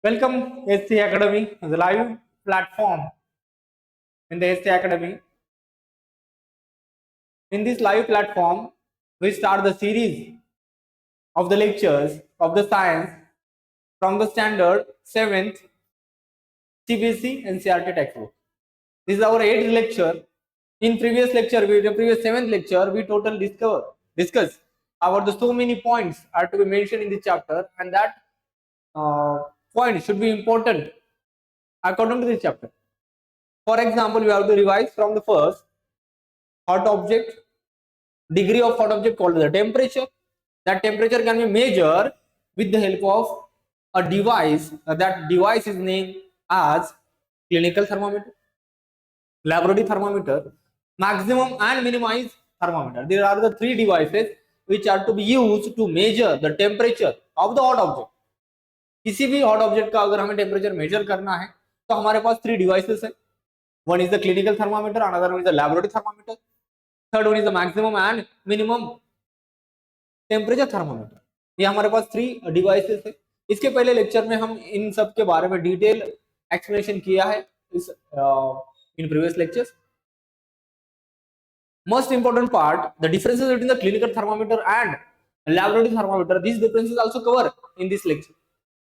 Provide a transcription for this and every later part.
Welcome SC Academy, the live platform in the SC Academy. In this live platform, we start the series of the lectures of the science from the standard 7th CBSE and CRT textbook. This is our 8th lecture. In previous lecture, the previous 7th lecture, we total discuss about the so many points are to be mentioned in the chapter, and that point should be important according to this chapter. For example, we have to revise from the first hot object, degree of hot object called the temperature. That temperature can be measured with the help of a device. That device is named as clinical thermometer, laboratory thermometer, maximum and minimum thermometer. There are the three devices which are to be used to measure the temperature of the hot object. किसी भी hot object का अगर हमें temperature measure करना है तो हमारे पास three devices है. One is the clinical thermometer, another one is the laboratory thermometer, third one is the maximum and minimum temperature thermometer. ये हमारे पास थ्री डिवाइसेस है. इसके पहले लेक्चर में हम इन सब के बारे में डिटेल एक्सप्लेनेशन किया है इस in previous lectures. Most important part, the differences between the clinical thermometer and laboratory thermometer, these differences also cover in this lecture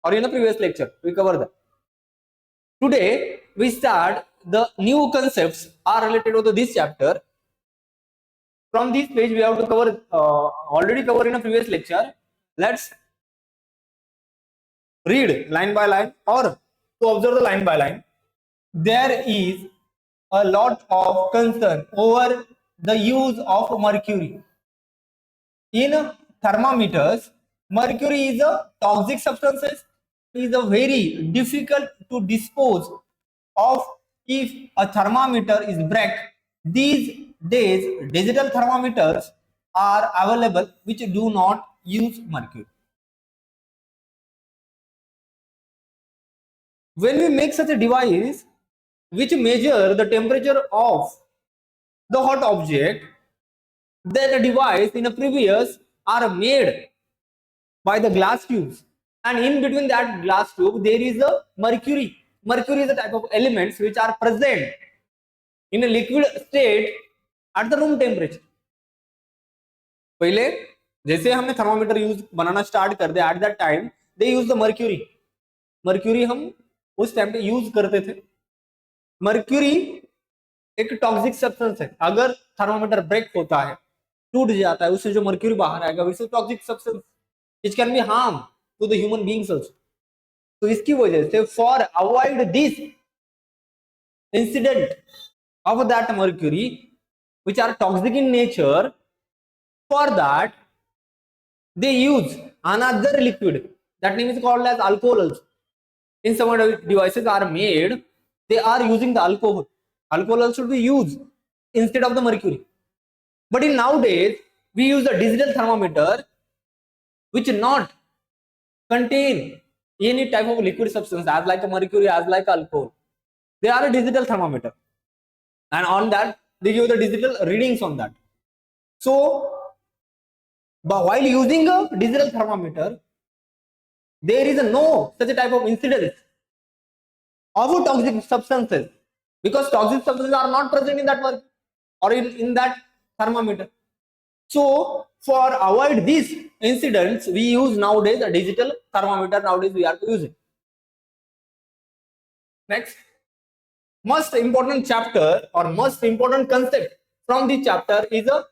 or in the previous lecture we cover that. Today we start the new concepts are related to this chapter. From this page we have to cover already covered in a previous lecture. Let's read line by line or to observe the line by line. There is a lot of concern over the use of mercury. In thermometers, mercury is a toxic substance, is a very difficult to dispose of if a thermometer is break. These days digital thermometers are available which do not use mercury. When we make such a device which measure the temperature of the hot object, then a device in a previous are made by the glass tubes, and in between that glass tube there is a mercury. Mercury is a type of elements which are present in a liquid state at the room temperature. पहले जैसे हमने thermometer use बनाना start कर दिया, at that time they use the mercury. Mercury हम उस time पे use करते थे. मर्क्यूरी एक टॉक्सिक सब्सटेंस है. अगर थर्मामीटर ब्रेक होता है, टूट जाता है, उससे जो मर्क्यूरी बाहर आएगा it's toxic substance which can be harm to the human beings also. तो इसकी वजह से for avoid this incident of that mercury which are toxic in nature, for that they use another liquid that name is called as alcohol also. In some devices are made, they are using the alcohol. Alcohol also should be used instead of the mercury. But in nowadays we use a digital thermometer which not contain any type of liquid substance as like a mercury, as like alcohol. They are a digital thermometer, and on that they give the digital readings on that. So but while using a digital thermometer, there is no such a type of incidence of toxic substances, because toxic substances are not present in that mercury or in that thermometer. So for avoid these incidents, we use nowadays a digital thermometer. Nowadays we are using. Next, most important chapter or most important concept from this chapter is a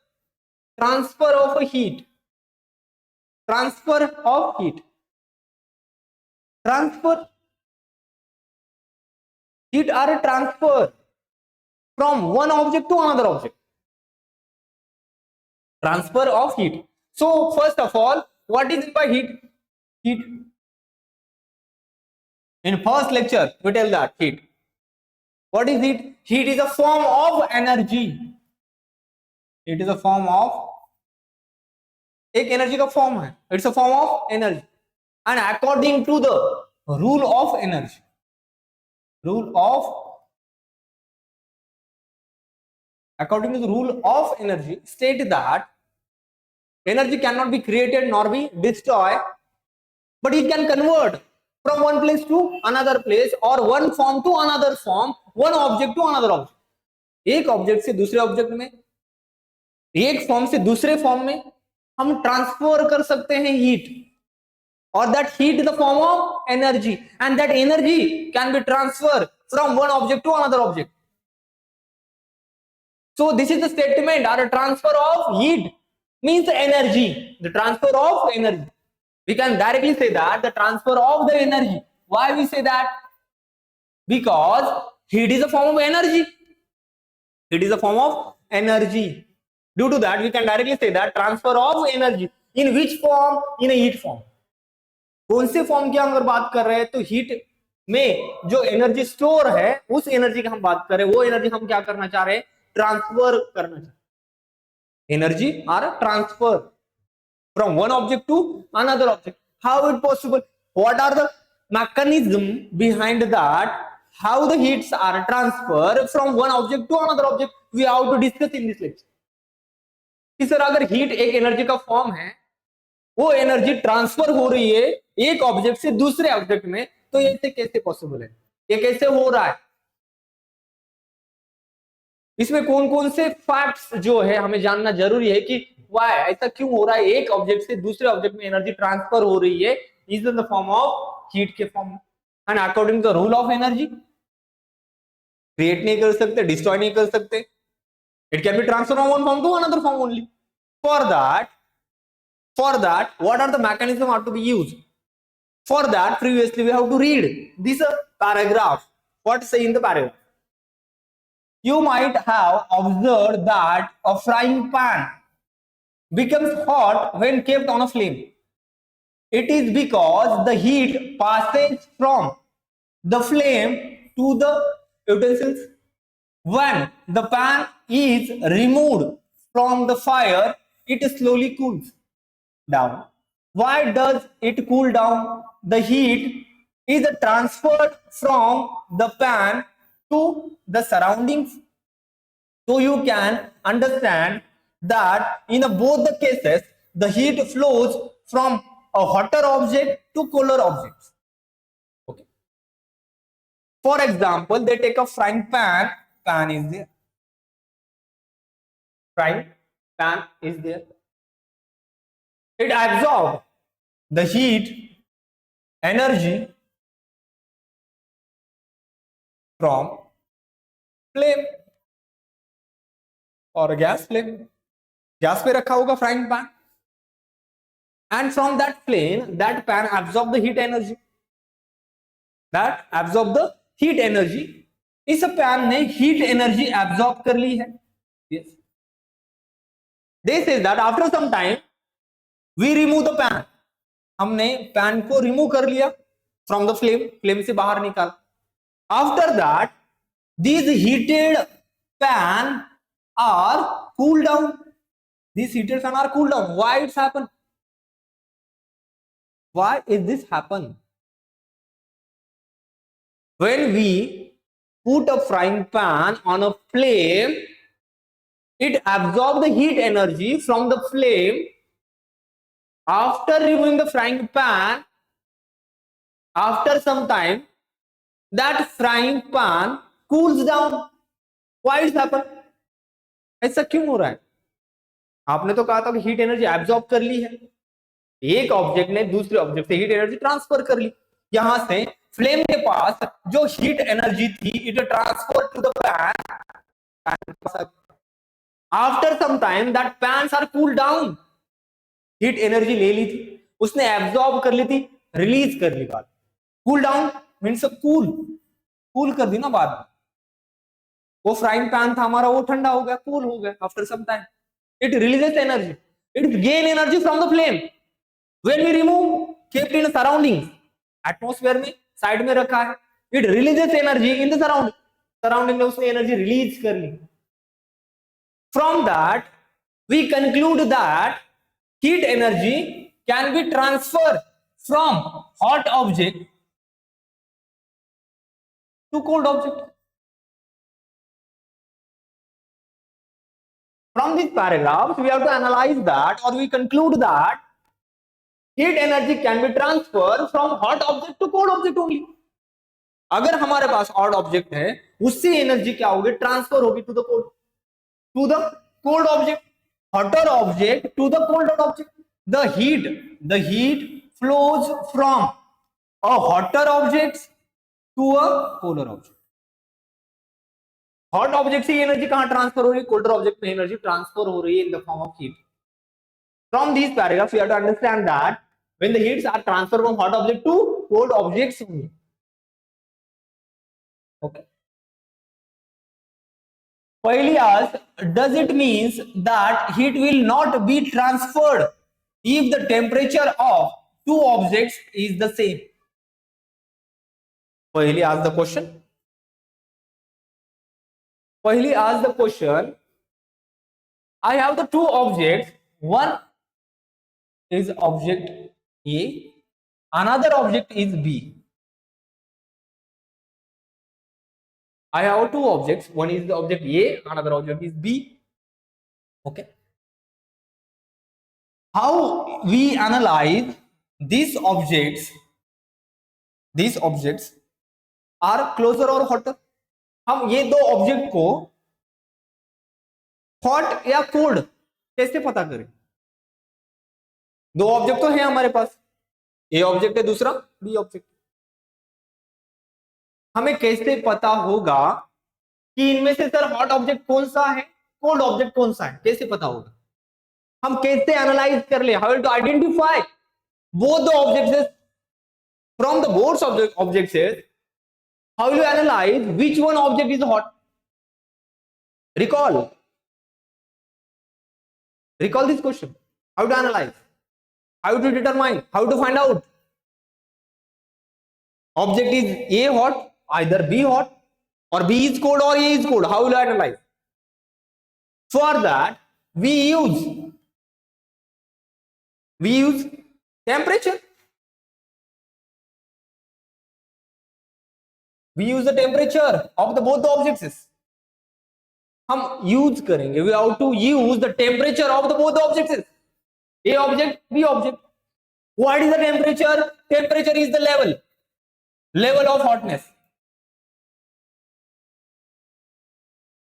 transfer of heat. Transfer of heat. Transfer heat are a transfer from one object to another object. Transfer of heat. So first of all, what is it by heat? Heat. In first lecture we tell that heat. What is heat? Heat is a form of energy. It is a form of, एक energy का form है. It's a form of energy, and according to the rule of energy, according to the rule of energy state that energy cannot be created nor be destroyed, but it can convert from one place to another place or one form to another form, one object to another object. एक object से दूसरे object में, एक form से दूसरे form में हम transfer कर सकते हैं heat, or that heat is the form of energy, and that energy can be transferred from one object to another object. So this is the statement, or a transfer of heat means energy, the transfer of energy. We can directly say that the transfer of the energy. Why we say that? Because heat is a form of energy. It is a form of energy. Due to that, we can directly say that transfer of energy. In which form? In a heat form. कौन से form की हम अगर बात कर रहे हैं तो हीट में जो एनर्जी स्टोर है उस एनर्जी की हम बात कर रहे हैं, वो एनर्जी हम क्या करना चाह रहे हैं? ट्रांसफर करना चाह रहे हैं. Energy are transfer from one object to another object. How it possible? What are the mechanism behind that? How the heats are transfer from one object to another object? We have to discuss in this lecture. Sir अगर heat एक energy का form है, वो energy transfer हो रही है एक object से दूसरे ऑब्जेक्ट में, तो ये कैसे पॉसिबल है? ये कैसे हो रहा है? इसमें कौन कौन से फैक्ट्स जो है हमें जानना जरूरी है कि वाई ऐसा क्यों हो रहा है, एक ऑब्जेक्ट से दूसरे ऑब्जेक्ट में एनर्जी ट्रांसफर हो रही है is in the form of heat के फॉर्म में. And according to the rule of energy, create नहीं कर सकते, डिस्ट्रॉय नहीं कर सकते. It can be transfer from one form to another form only. For that, what are the mechanisms are to be used? For that, previously we have to read this paragraph. What say in the paragraph? You might have observed that a frying pan becomes hot when kept on a flame. It is because the heat passes from the flame to the utensils. When the pan is removed from the fire, it slowly cools down. Why does it cool down? The heat is transferred from the pan to the surroundings. So you can understand that in both the cases, the heat flows from a hotter object to cooler objects. Okay. For example, they take a frying pan. Pan is there. Frying pan is there. It absorbs the heat, energy from flame or gas flame. Gas पे रखा होगा frying pan, and from that flame, that pan absorb the heat energy. That absorb the heat energy. इस pan ने heat energy absorb कर ली है. Yes. They say that after some time we remove the pan. हमने pan को remove कर लिया from the flame, flame से बाहर निकाल. After that these heated pan are cooled down. These heated pan are cooled down. Why it's happen? Why is this happen? When we put a frying pan on a flame, it absorbs the heat energy from the flame. After removing the frying pan, after some time, that frying pan cools down. Why it happen? ऐसा क्यों हो रहा है? आपने तो कहा था कि हीट एनर्जी एब्जॉर्ब कर ली है. एक ऑब्जेक्ट ने दूसरे ऑब्जेक्ट से हीट एनर्जी ट्रांसफर कर ली. यहां से फ्लेम के पास जो हीट एनर्जी थी, it transfer to the pan. After some time that pans are cool down. Heat energy ले ली थी, उसने एब्जॉर्ब कर ली थी, रिलीज कर ली. बात कूल डाउन मीन्स कूल कर दी ना. बाद में वो फ्राइंग पैन था हमारा, वो ठंडा हो गया, कूल हो गया. After some time it releases energy, it gain energy from the flame. When we remove, kept in surroundings, atmosphere में साइड में रखा है, it releases energy in the surrounding. Surrounding में उसने एनर्जी रिलीज कर ली. From that we conclude that heat energy can be transferred from hot object to cold object. From these paragraphs, we have to analyze that, or we conclude that heat energy can be transfer from hot object to cold object only. अगर हमारे पास hot object है, उससे energy क्या होगी, transfer होगी to the cold object, hotter object to the colder object. The heat flows from a hotter object to a colder object. Hot object से energy कहां transfer हो रही है, कोल्डर ऑब्जेक्ट में एनर्जी ट्रांसफर हो रही है इन the form of heat. From these paragraphs, you have to understand that when the heats are transferred from hot object to cold objects only. Okay. Pahili asked, does it means that heat will not be transferred if the temperature of two objects is the same? Pahili asked the question. Pahili asked the question, I have the two objects, one is object A, another object is B. I have two objects, one is the object A, another object is B. Okay. How we analyze these objects are closer or hotter? हम ये दो object को hot या cold कैसे पता करें? दो object तो है हमारे पास, ए ऑब्जेक्ट है, दूसरा बी ऑब्जेक्ट. हमें कैसे पता होगा कि इनमें से सर हॉट ऑब्जेक्ट कौन सा है, कोल्ड ऑब्जेक्ट कौन सा है, कैसे पता होगा? हम कैसे एनालाइज कर ले, how to identify both the objects from the both objects? How will you analyze which one object is hot? Recall this question. How to analyze? How to determine? How to find out? Object is A hot, either B hot, or B is cold or A is cold. How will you analyze? For that, we use temperature. We use the temperature of the both the objects. हम use करेंगे, we have to use the temperature of the both the objects. A object, B object. What is the temperature? Temperature is the level of hotness.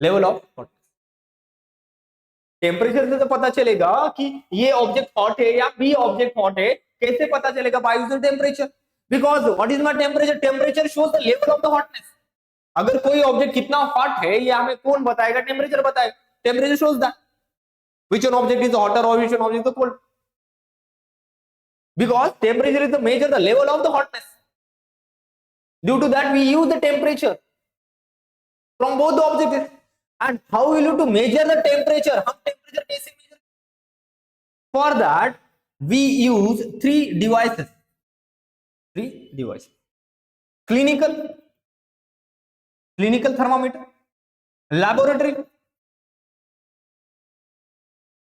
Level of hotness. Temperature से तो पता चलेगा कि ये object hot है या B object hot है. कैसे पता चलेगा? By using temperature. Because what is my temperature? Temperature shows the level of the hotness. अगर कोई ऑब्जेक्ट कितना हॉट है ये हमें कौन बताएगा? टेम्परेचर बताएगा. Temperature shows that which one object is hotter or which one object is cold. Because temperature is the measure the level of the hotness. Due to that we use the temperature from both the objects. And how will you to measure the temperature? हम temperature कैसे measure? For that we use three devices. Clinical thermometer, laboratory,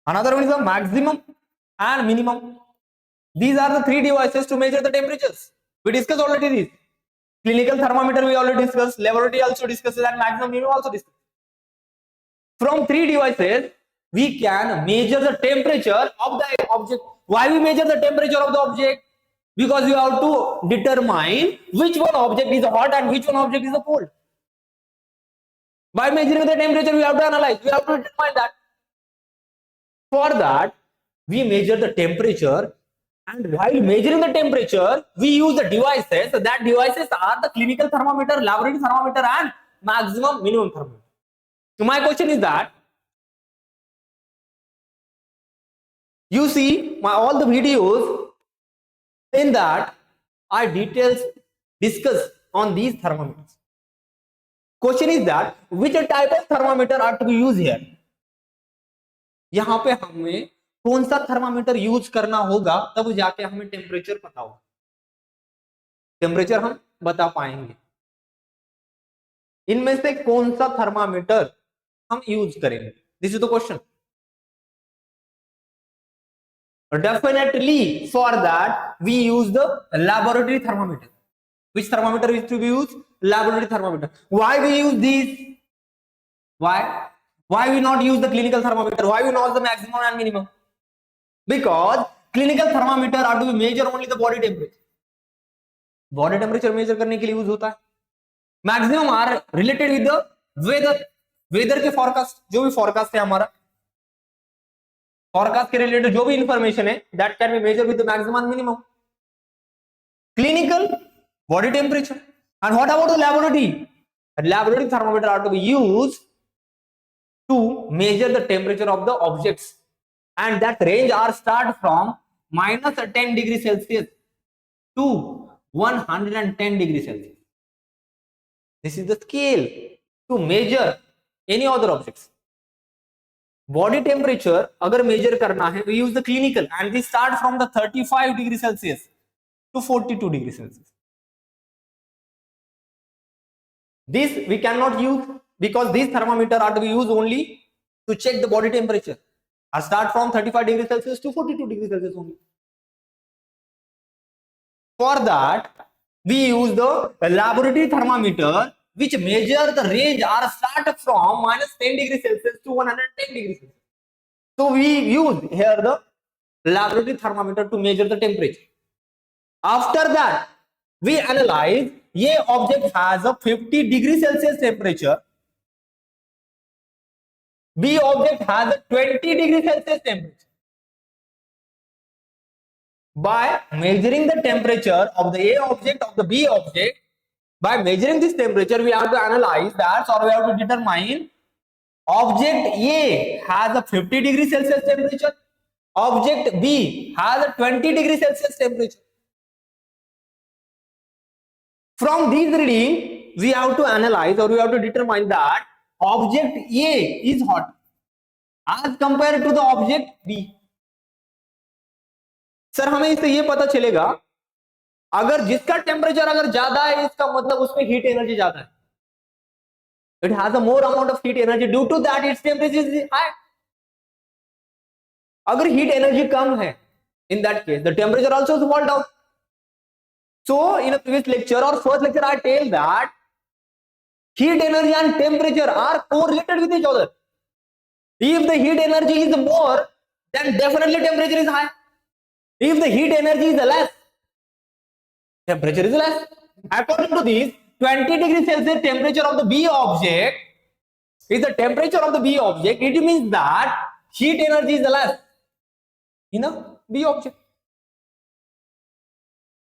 another one is the maximum and minimum. These are the three devices to measure the temperatures. We discussed already these. Clinical thermometer we already discussed, laboratory also discussed, and maximum minimum also discussed. From three devices we can measure the temperature of the object. Why we measure the temperature of the object? Because you have to determine which one object is hot and which one object is cold. By measuring the temperature, we have to analyze. We have to determine that. For that, we measure the temperature, and while measuring the temperature, we use the devices. So that devices are the clinical thermometer, laboratory thermometer, and maximum minimum thermometer. So my question is that you see all the videos. In that, I details discuss on these thermometers. Question is that which type of thermometer are to be used here? यहाँ पे हमें कौन सा thermometer use करना होगा तब जाके हमें टेम्परेचर पता होगा. टेम्परेचर हम बता पाएंगे. इनमें से कौन सा थर्मामीटर हम यूज करेंगे? This is the question. Definitely for that we use the laboratory thermometer. Which thermometer is to be used? Laboratory thermometer. Why we use these? Why we not use the clinical thermometer? Why we not the maximum and minimum? Because clinical thermometer are to be measure only the body temperature, body temperature measure करने के लिए use होता है। Maximum are related with the weather, weather के forecast, जो भी forecast है हमारा, फॉरकास्ट के रिलेटेड जो भी इंफॉर्मेशन है that can be measure with the maximum minimum. Clinical body temperature, and what about the laboratory? Laboratory thermometer are to be used to measure the temperature of the objects, and that range are start from minus 10 degrees Celsius to 110 degrees Celsius. This is the scale to measure any other objects. Body temperature अगर measure करना है, we use the clinical, and we start from the 35 degrees Celsius to 42 degrees Celsius. This we cannot use because these thermometer are to be used only to check the body temperature. I start from 35 degrees Celsius to 42 degrees Celsius only. For that, we use the laboratory thermometer which measure the range or start from minus 10 degrees Celsius to 110 degrees Celsius. So we use here the laboratory thermometer to measure the temperature. After that, we analyze ये object has a 50 degree Celsius temperature, B object has a 20 degree Celsius temperature. By measuring the temperature of the A object of the B object, by measuring this temperature, we have to analyze that, or we have to determine object A has a 50 degree Celsius temperature, object B has a 20 degree Celsius temperature. From these reading, we have to analyze, or we have to determine that object A is hot as compared to the object B. Sir हमें इससे ये पता चलेगा, अगर जिसका temperature अगर ज्यादा है, इसका मतलब उसमें हीट एनर्जी ज्यादा है. It has a more amount of heat energy, due to that its temperature is high. अगर हीट एनर्जी कम है, in that case the temperature also fall down. So in a previous lecture or first lecture, I tell that heat energy and temperature are correlated with each other. If the heat energy is more, then definitely temperature is high. If the heat energy is less, temperature is less. According to this, 20 degrees Celsius temperature of the B object is the temperature of the B object. It means that heat energy is less in a B object.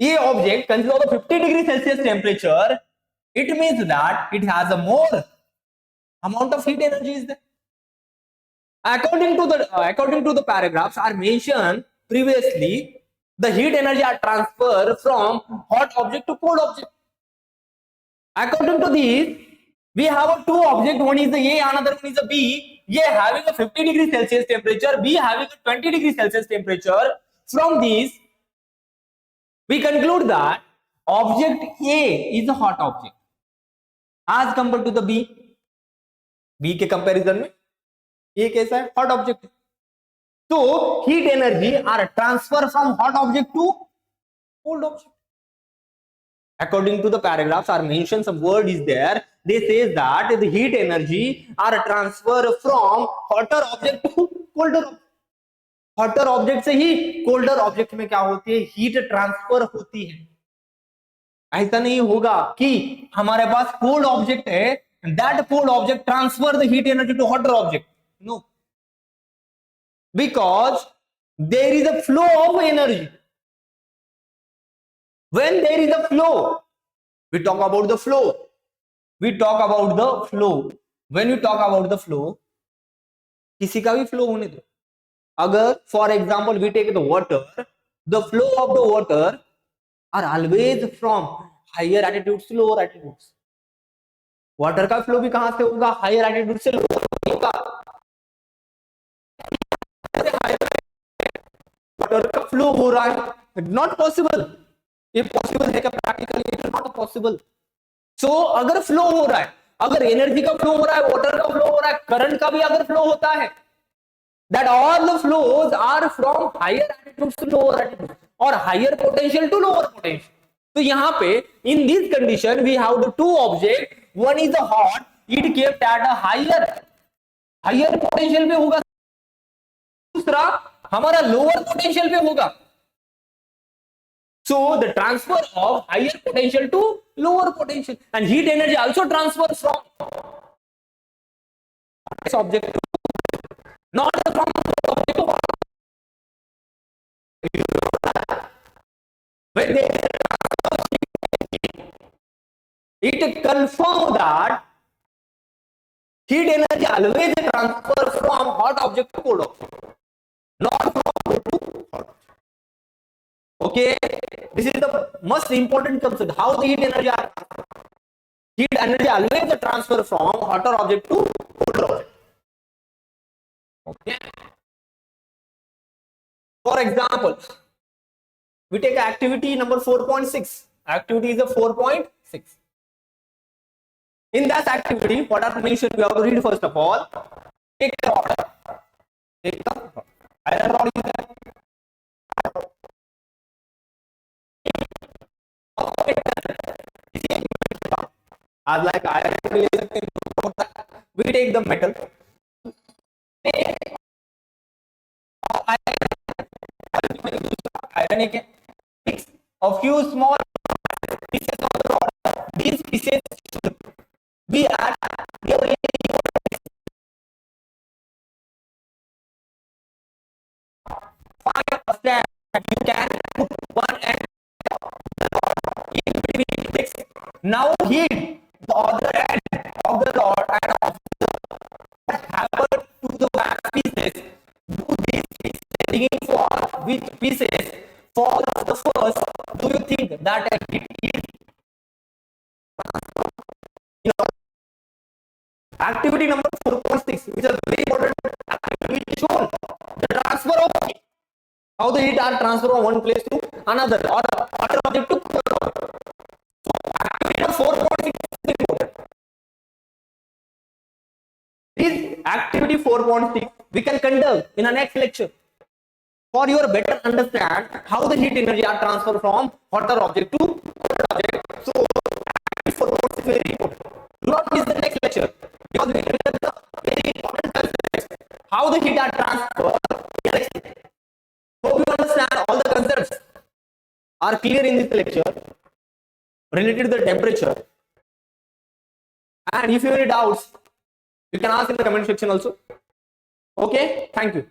A object consists of 50 degree Celsius temperature. It means that it has a more amount of heat energy is there. According to the paragraphs are mentioned previously, the heat energy are transferred from hot object to cold object. According to this, we have two objects. One is the A, another one is the B. A having a 50 degree Celsius temperature, B having a 20 degree Celsius temperature. From this, we conclude that object A is a hot object as compared to the B. B के comparison में A कैसा है? Hot object. तो heat energy are transfer from hot object to cold object. According to the paragraphs are mentioned, some word is there. They says that the heat energy are transfer from hotter object to colder object. Hotter object से ही colder object में क्या होती है? Heat transfer होती है. ऐसा नहीं होगा कि हमारे पास कोल्ड ऑब्जेक्ट है, that cold object transfer the heat energy to hotter object. No, because there is a flow of energy. When there is a flow, we talk about the flow. We talk about the flow. When we talk about the flow, किसी का भी flow होने दो. अगर for example we take the water, the flow of the water are always from higher attitudes to lower attitudes. Water का flow भी कहां से होगा? हायर एटीट्यूड से लोअर होगा. वाटर का फ्लो हो रहा है, नॉट पॉसिबल. ये पॉसिबल है क्या practically? It is not possible. So अगर फ्लो हो रहा है, अगर एनर्जी का फ्लो हो रहा है, वाटर का फ्लो हो रहा है, करंट का भी अगर फ्लो होता है, that all the flows are from higher altitudes to lower altitudes or higher potential to lower potential. तो यहाँ पे in this condition we have the two object, one is the hot, it kept at a higher potential पे होगा, दूसरा हमारा lower potential पे होगा. So the transfer of higher potential to lower potential, and heat energy also transfers from this object to not from object to when they it confirm that heat energy always transfer from hot object to cold object, not from cold to hot. Okay, this is the most important concept. How the heat energy are heat energy always transfer from hotter object to colder object. Okay. For example, we take activity number 4.6. Activity is a 4.6. In that activity, what are mentioned? We have to read first of all. Take the rod. Take the rod. Iron rod is there. As like iron, we take the metal. Iron again. A few small pieces of the rod. These pieces should be at your stand. You can put one end in between six. Now heat the other end of the rod and of what happened to the wax pieces. Do these pieces thinking for which pieces for the first? Do you think that heat is activity number 4.6, which is a very important activity, which shown the transfer of heat. How the heat are transferred from one place to another or other object to other object. So activity number 4.6 is important. This activity 4.6 we can conduct in the next lecture for your better understand how the heat energy are transferred from hotter object to colder object. So activity 4.6 is very important. Do not miss the next lecture because we will conduct the very important concepts how the heat are transferred. Hope you understand all the concepts are clear in this lecture related to the temperature. And if you have any doubts, you can ask in the comment section also. Okay, thank you.